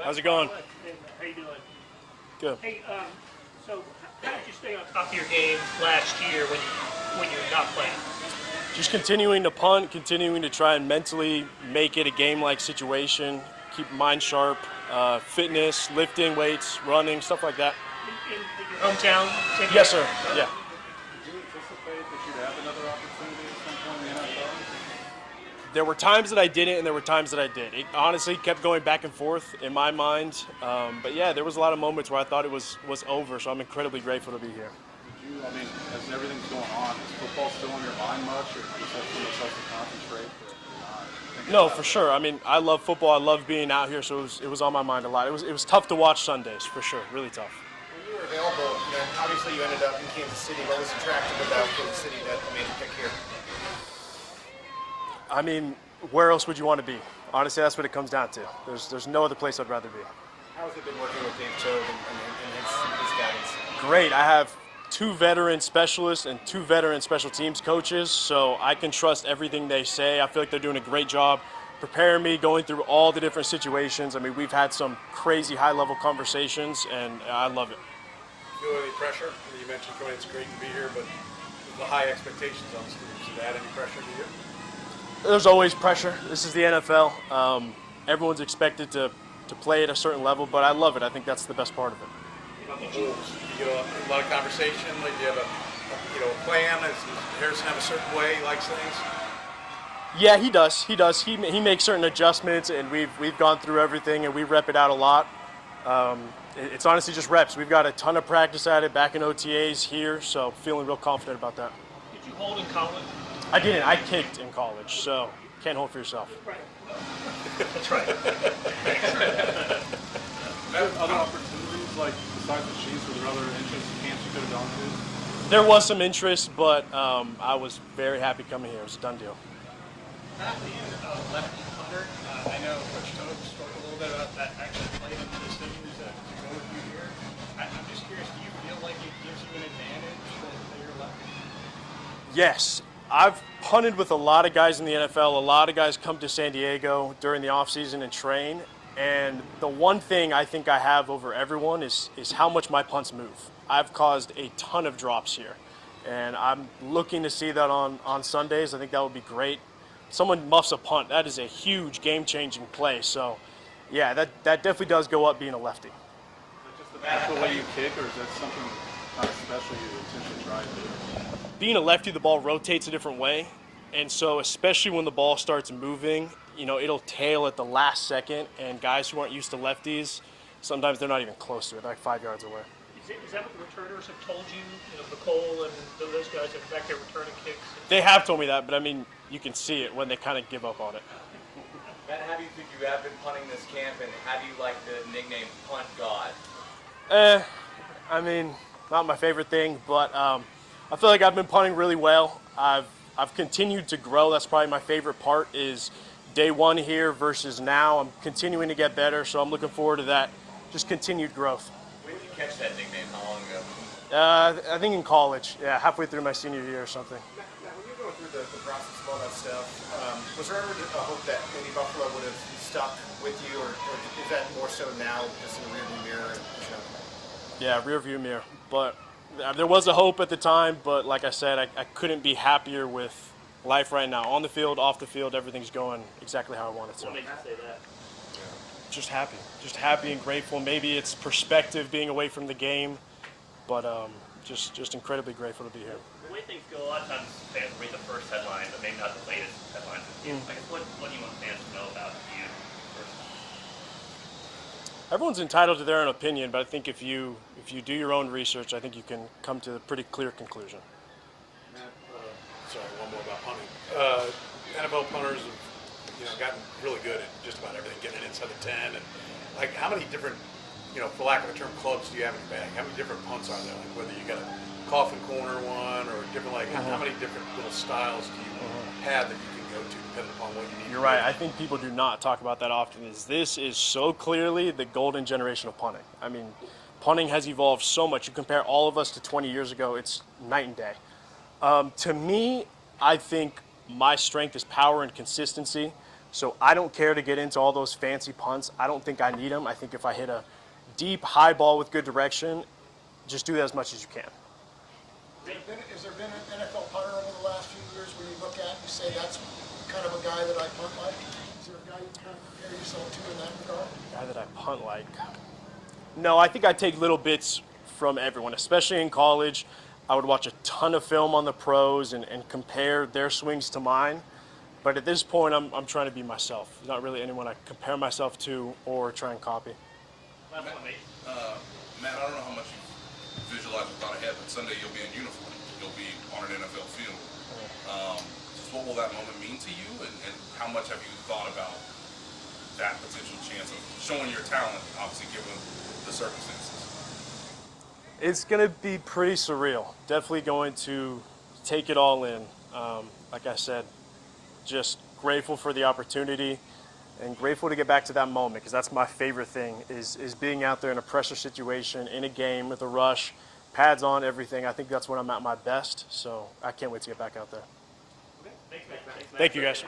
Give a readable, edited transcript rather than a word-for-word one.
How's it going? How you doing? Good. Hey, so how did you stay on top of your game last year when you're not playing? Just continuing to punt, continuing to try and mentally make it a game-like situation, keep mind sharp, fitness, lifting weights, running, stuff like that. In your hometown? San Diego? Yes, sir. Yeah. Did you anticipate that you'd have another opportunity at some point in the NFL? There were times that I didn't, and there were times that I did. It honestly kept going back and forth in my mind. But yeah, there was a lot of moments where I thought it was over, so I'm incredibly grateful to be here. Did you, as everything's going on, is football still on your mind much, or do you just have so much else to concentrate that you're not thinking No, about for it? sure. I mean, I love football. I love being out here, so it was on my mind a lot. It was tough to watch Sundays, for sure. Really tough. When you were available, obviously you ended up in Kansas City. What was attractive about Kansas City that made you pick here? I mean, where else would you want to be? Honestly, that's what it comes down to. There's no other place I'd rather be. How has it been working with Dave Choate and his guidance? Great. I have 2 veteran specialists and 2 veteran special teams coaches, so I can trust everything they say. I feel like they're doing a great job preparing me, going through all the different situations. I mean, we've had some crazy high-level conversations, and I love it. Feel any pressure? You mentioned going, it's great to be here, but the high expectations on the students, did that add any pressure to you? There's always pressure. This is the NFL. Everyone's expected to play at a certain level, but I love it. I think that's the best part of it. On the holes, you get a lot of conversation. Like, do you have a plan? Does Harrison have a certain way he likes things? Yeah, he does. He makes certain adjustments, and we've gone through everything, and we rep it out a lot. It's honestly just reps. We've got a ton of practice at it back in OTAs here, so feeling real confident about that. Did you hold in college? I didn't. I kicked in college, so can't hold for yourself. Right. That's right. Other opportunities, like besides the Chiefs, were there other interest camps you could have gone to? There was some interest, but I was very happy coming here. It was a done deal. Matt, being a lefty punter, I know Coach Toad spoke a little bit about that actually playing into the decisions to go with you here. I'm just curious, do you feel like it gives you an advantage that you're lefty? Yes. I've punted with a lot of guys in the NFL. A lot of guys come to San Diego during the offseason and train. And the one thing I think I have over everyone is how much my punts move. I've caused a ton of drops here. And I'm looking to see that on Sundays. I think that would be great. Someone muffs a punt. That is a huge game-changing play. So, yeah, that definitely does go up being a lefty. Is that just the natural way you kick, or is that something kind of special you intentionally try to do? Being a lefty, the ball rotates a different way. And so especially when the ball starts moving, it'll tail at the last second. And guys who aren't used to lefties, sometimes they're not even close to it, like 5 yards away. Is that what the returners have told you? Nicole and those guys that are back there returning kicks? They have told me that, but I mean, you can see it when they kind of give up on it. Matt, how do you think you have been punting this camp, and how do you like the nickname Punt God? I mean, not my favorite thing, but I feel like I've been punting really well. I've continued to grow. That's probably my favorite part is day one here versus now. I'm continuing to get better, so I'm looking forward to that, just continued growth. When did you catch that nickname? How long ago? I think in college, yeah, halfway through my senior year or something. Now, when you're going through the process of all that stuff, was there ever a hope that maybe Buffalo would have stuck with you, or is that more so now, just in the rearview mirror? Yeah, rear view mirror. But there was a hope at the time, but like I said, I couldn't be happier with life right now. On the field, off the field, everything's going exactly how I want it to. What makes you say that? Just happy and grateful. Maybe it's perspective being away from the game, but just incredibly grateful to be here. The way things go, a lot of times fans read the first headline, but maybe not the latest headlines. I guess what do you want fans to know about you personally? Everyone's entitled to their own opinion, but I think if you do your own research, I think you can come to a pretty clear conclusion. Matt, sorry, one more about punting. NFL punters have gotten really good at just about everything, getting it inside the 10. And like, how many different, for lack of a term, clubs do you have in your bag? How many different punts are there? Like, whether you got a coffin corner one or different, how many different little styles do you have that you can go to depending upon what you need? You're right. I think people do not talk about that often. This is so clearly the golden generation of punting. I mean, punting has evolved so much. You compare all of us to 20 years ago, it's night and day. To me, I think my strength is power and consistency. So I don't care to get into all those fancy punts. I don't think I need them. I think if I hit a deep, high ball with good direction, just do that as much as you can. Has there been an NFL punter over the last few years where you look at and you say that's kind of a guy that I punt like? Is there a guy you kind of compare yourself to in that regard? Guy that I punt like. No, I think I take little bits from everyone, especially in college. I would watch a ton of film on the pros and compare their swings to mine. But at this point, I'm trying to be myself. There's not really anyone I compare myself to or try and copy. Last one, Nate. Matt, I don't know how much you visualize or thought ahead, but Sunday you'll be in uniform. You'll be on an NFL field. Just what will that moment mean to you, and how much have you thought about that potential chance of showing your talent, obviously given the circumstances? It's going to be pretty surreal. Definitely going to take it all in. Like I said, just grateful for the opportunity and grateful to get back to that moment, because that's my favorite thing is being out there in a pressure situation, in a game with a rush, pads on, everything. I think that's when I'm at my best, so I can't wait to get back out there. Thanks, Matt. Thank you, guys.